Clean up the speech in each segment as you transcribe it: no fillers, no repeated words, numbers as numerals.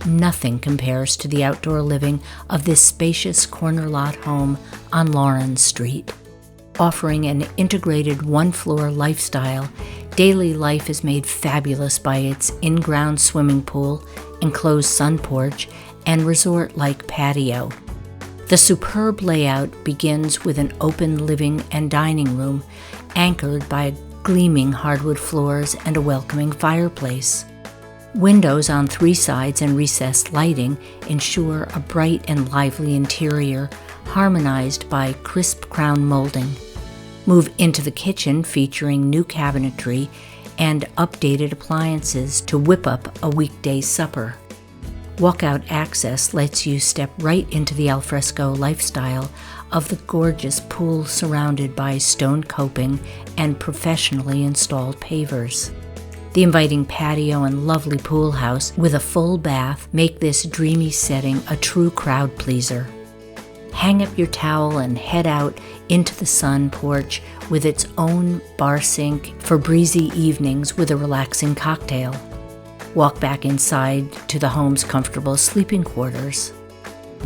Nothing compares to the outdoor living of this spacious corner lot home on Lawrence Street. Offering an integrated one-floor lifestyle, daily life is made fabulous by its in-ground swimming pool, enclosed sun porch, and resort-like patio. The superb layout begins with an open living and dining room, anchored by gleaming hardwood floors and a welcoming fireplace. Windows on 3 sides and recessed lighting ensure a bright and lively interior, harmonized by crisp crown molding. Move into the kitchen featuring new cabinetry and updated appliances to whip up a weekday supper. Walkout access lets you step right into the alfresco lifestyle of the gorgeous pool surrounded by stone coping and professionally installed pavers. The inviting patio and lovely pool house with a full bath make this dreamy setting a true crowd pleaser. Hang up your towel and head out into the sun porch with its own bar sink for breezy evenings with a relaxing cocktail. Walk back inside to the home's comfortable sleeping quarters.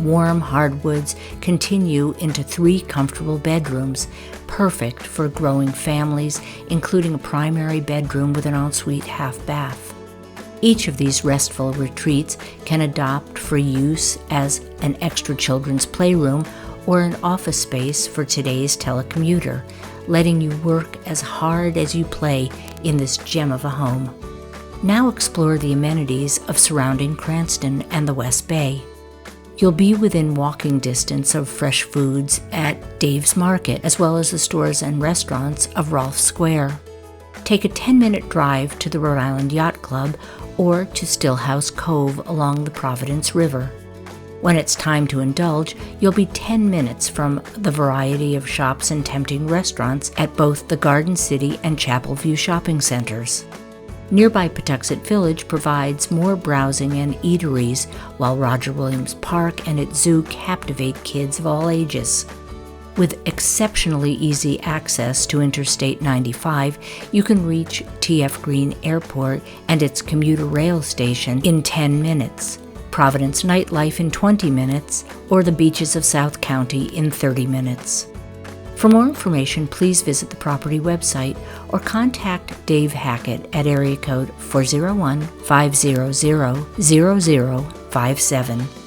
Warm hardwoods continue into 3 comfortable bedrooms, perfect for growing families, including a primary bedroom with an ensuite half bath. Each of these restful retreats can adopt for use as an extra children's playroom or an office space for today's telecommuter, letting you work as hard as you play in this gem of a home. Now explore the amenities of surrounding Cranston and the West Bay. You'll be within walking distance of fresh foods at Dave's Market, as well as the stores and restaurants of Rolfe Square. Take a 10-minute drive to the Rhode Island Yacht Club or to Stillhouse Cove along the Providence River. When it's time to indulge, you'll be 10 minutes from the variety of shops and tempting restaurants at both the Garden City and Chapel View shopping centers. Nearby Patuxent Village provides more browsing and eateries, while Roger Williams Park and its zoo captivate kids of all ages. With exceptionally easy access to Interstate 95, you can reach T.F. Green Airport and its commuter rail station in 10 minutes, Providence nightlife in 20 minutes, or the beaches of South County in 30 minutes. For more information, please visit the property website or contact Dave Hackett at area code 401-500-0057.